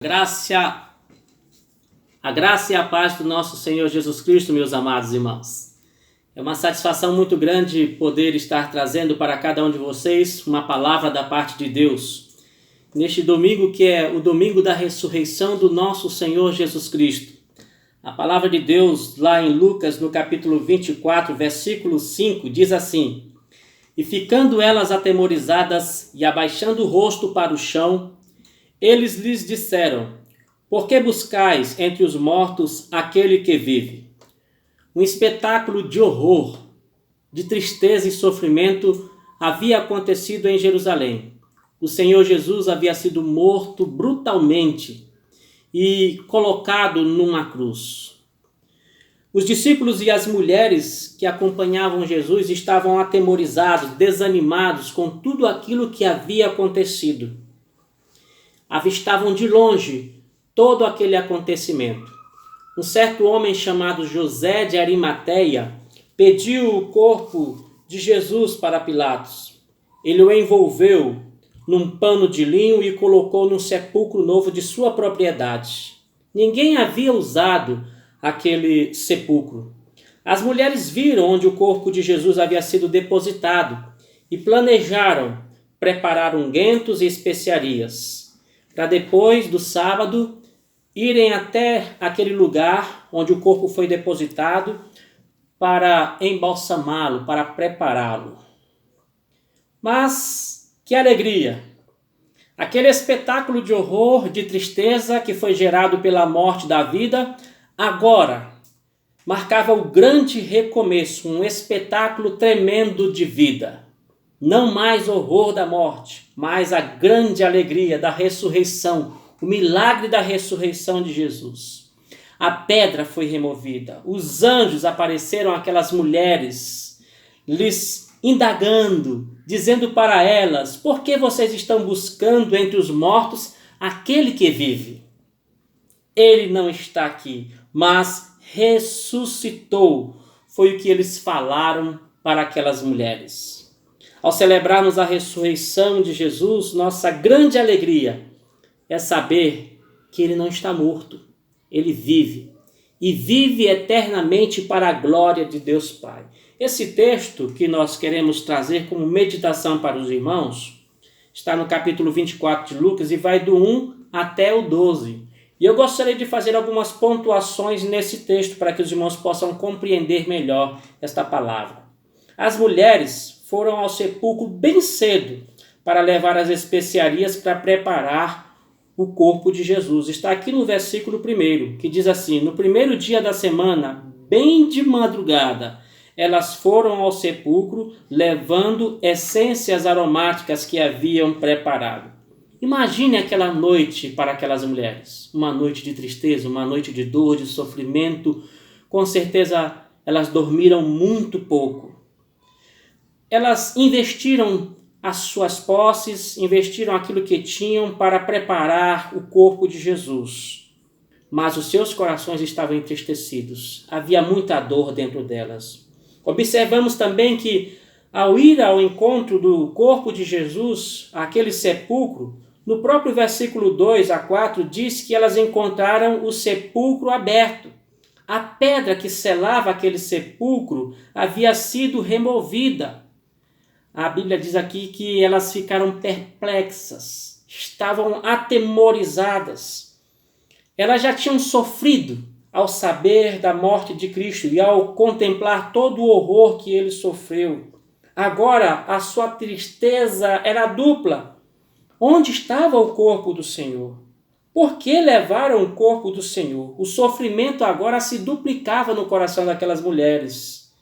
Graça, a graça e a paz do nosso Senhor Jesus Cristo, meus amados irmãos. É uma satisfação muito grande poder estar trazendo para cada um de vocês uma palavra da parte de Deus. Neste domingo que é o domingo da ressurreição do nosso Senhor Jesus Cristo. A palavra de Deus lá em Lucas, no capítulo 24, versículo 5, diz assim: E ficando elas atemorizadas e abaixando o rosto para o chão, eles lhes disseram: Por que buscais entre os mortos aquele que vive? Um espetáculo de horror, de tristeza e sofrimento havia acontecido em Jerusalém. O Senhor Jesus havia sido morto brutalmente e colocado numa cruz. Os discípulos e as mulheres que acompanhavam Jesus estavam atemorizados, desanimados com tudo aquilo que havia acontecido. Avistavam de longe todo aquele acontecimento. Um certo homem chamado José de Arimateia pediu o corpo de Jesus para Pilatos. Ele o envolveu num pano de linho e colocou num sepulcro novo de sua propriedade. Ninguém havia usado aquele sepulcro. As mulheres viram onde o corpo de Jesus havia sido depositado e planejaram preparar ungüentos e especiarias, para depois do sábado irem até aquele lugar onde o corpo foi depositado para embalsamá-lo, para prepará-lo. Mas que alegria! Aquele espetáculo de horror, de tristeza que foi gerado pela morte da vida, agora marcava o grande recomeço, um espetáculo tremendo de vida. Não mais horror da morte, mas a grande alegria da ressurreição, o milagre da ressurreição de Jesus. A pedra foi removida, os anjos apareceram àquelas mulheres, lhes indagando, dizendo para elas: Por que vocês estão buscando entre os mortos aquele que vive? Ele não está aqui, mas ressuscitou. Foi o que eles falaram para aquelas mulheres. Ao celebrarmos a ressurreição de Jesus, nossa grande alegria é saber que ele não está morto, ele vive e vive eternamente para a glória de Deus Pai. Esse texto que nós queremos trazer como meditação para os irmãos está no capítulo 24 de Lucas e vai do 1 até o 12. E eu gostaria de fazer algumas pontuações nesse texto para que os irmãos possam compreender melhor esta palavra. As mulheres foram ao sepulcro bem cedo para levar as especiarias para preparar o corpo de Jesus. Está aqui no versículo 1, que diz assim: No primeiro dia da semana, bem de madrugada, elas foram ao sepulcro levando essências aromáticas que haviam preparado. Imagine aquela noite para aquelas mulheres. Uma noite de tristeza, uma noite de dor, de sofrimento. Com certeza elas dormiram muito pouco. Elas investiram as suas posses, investiram aquilo que tinham para preparar o corpo de Jesus. Mas os seus corações estavam entristecidos. Havia muita dor dentro delas. Observamos também que, ao ir ao encontro do corpo de Jesus, aquele sepulcro, no próprio versículo 2 a 4, diz que elas encontraram o sepulcro aberto. A pedra que selava aquele sepulcro havia sido removida. A Bíblia diz aqui que elas ficaram perplexas, estavam atemorizadas. Elas já tinham sofrido ao saber da morte de Cristo e ao contemplar todo o horror que ele sofreu. Agora a sua tristeza era dupla. Onde estava o corpo do Senhor? Por que levaram o corpo do Senhor? O sofrimento agora se duplicava no coração daquelas mulheres.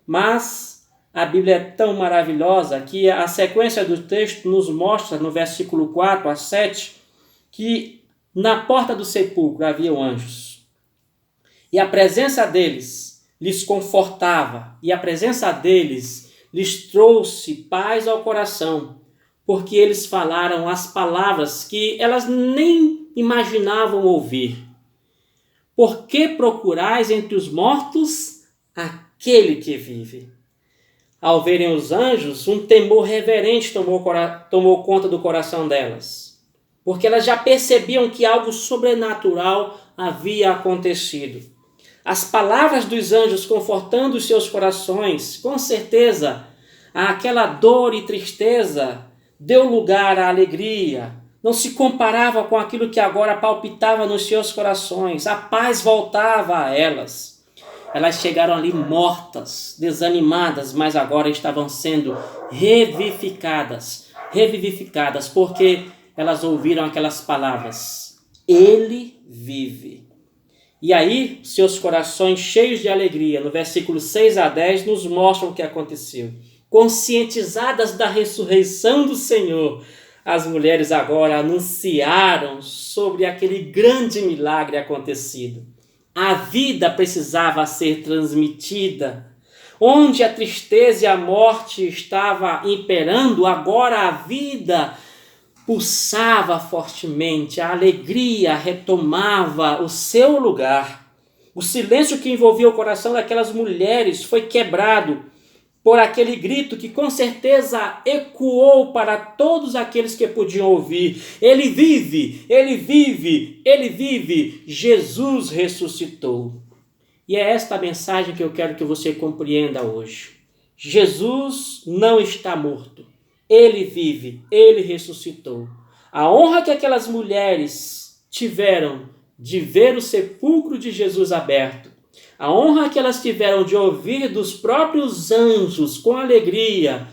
Mas a Bíblia é tão maravilhosa que a sequência do texto nos mostra, no versículo 4 a 7, que na porta do sepulcro haviam anjos. E a presença deles lhes confortava, e a presença deles lhes trouxe paz ao coração, porque eles falaram as palavras que elas nem imaginavam ouvir. Por que procurais entre os mortos aquele que vive? Ao verem os anjos, um temor reverente tomou conta do coração delas. porque elas já percebiam que algo sobrenatural havia acontecido. As palavras dos anjos confortando os seus corações, com certeza, aquela dor e tristeza deu lugar à alegria. Não se comparava com aquilo que agora palpitava nos seus corações. A paz voltava a elas. Elas chegaram ali mortas, desanimadas, mas agora estavam sendo revivificadas, porque elas ouviram aquelas palavras: Ele vive. E aí, seus corações cheios de alegria, no versículo 6 a 10, nos mostram o que aconteceu. Conscientizadas da ressurreição do Senhor, as mulheres agora anunciaram sobre aquele grande milagre acontecido. A vida precisava ser transmitida. Onde a tristeza e a morte estavam imperando, agora a vida pulsava fortemente, a alegria retomava o seu lugar. O silêncio que envolvia o coração daquelas mulheres foi quebrado por aquele grito que com certeza ecoou para todos aqueles que podiam ouvir: Ele vive, Ele vive, Ele vive, Jesus ressuscitou. E é esta a mensagem que eu quero que você compreenda hoje. Jesus não está morto. Ele vive, Ele ressuscitou. A honra que aquelas mulheres tiveram de ver o sepulcro de Jesus aberto, a honra que elas tiveram de ouvir dos próprios anjos com alegria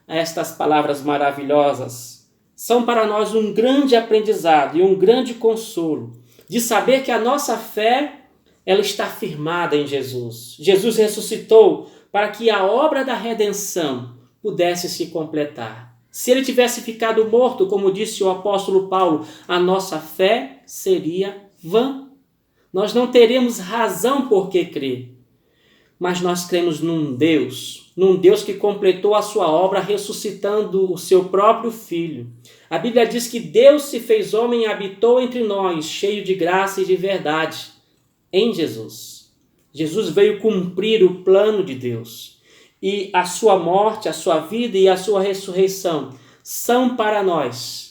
estas palavras maravilhosas, são para nós um grande aprendizado e um grande consolo de saber que a nossa fé ela está firmada em Jesus. Jesus ressuscitou para que a obra da redenção pudesse se completar. Se ele tivesse ficado morto, como disse o apóstolo Paulo, a nossa fé seria vã. Nós não teremos razão por que crer. Mas nós cremos num Deus que completou a sua obra ressuscitando o seu próprio Filho. A Bíblia diz que Deus se fez homem e habitou entre nós, cheio de graça e de verdade, em Jesus. Jesus veio cumprir o plano de Deus. E a sua morte, a sua vida e a sua ressurreição são para nós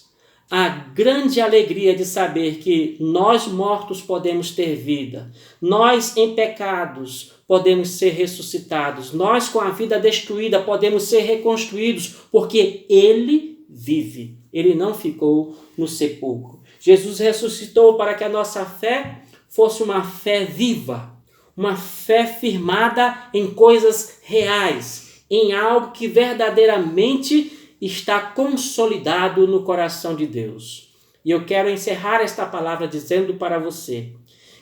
a grande alegria de saber que nós mortos podemos ter vida. Nós em pecados podemos ser ressuscitados. Nós com a vida destruída podemos ser reconstruídos, porque Ele vive. Ele não ficou no sepulcro. Jesus ressuscitou para que a nossa fé fosse uma fé viva, uma fé firmada em coisas reais, em algo que verdadeiramente está consolidado no coração de Deus. E eu quero encerrar esta palavra dizendo para você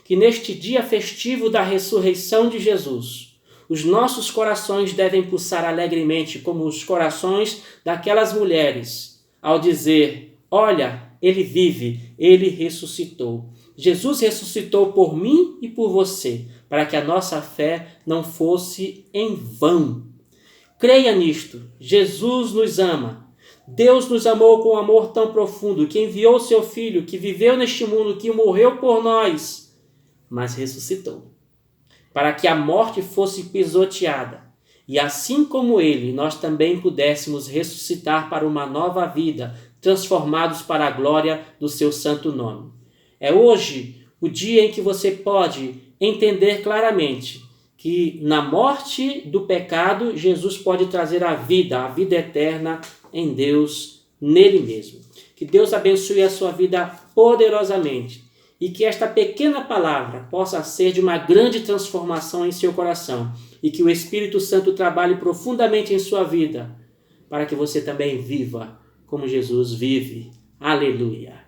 que neste dia festivo da ressurreição de Jesus, os nossos corações devem pulsar alegremente como os corações daquelas mulheres, ao dizer: olha, Ele vive, Ele ressuscitou. Jesus ressuscitou por mim e por você, para que a nossa fé não fosse em vão. Creia nisto, Jesus nos ama. Deus nos amou com um amor tão profundo que enviou seu Filho, que viveu neste mundo, que morreu por nós, mas ressuscitou, para que a morte fosse pisoteada. E assim como Ele, nós também pudéssemos ressuscitar para uma nova vida, transformados para a glória do seu santo nome. É hoje o dia em que você pode entender claramente que na morte do pecado, Jesus pode trazer a vida eterna em Deus, nele mesmo. Que Deus abençoe a sua vida poderosamente e que esta pequena palavra possa ser de uma grande transformação em seu coração e que o Espírito Santo trabalhe profundamente em sua vida para que você também viva como Jesus vive. Aleluia!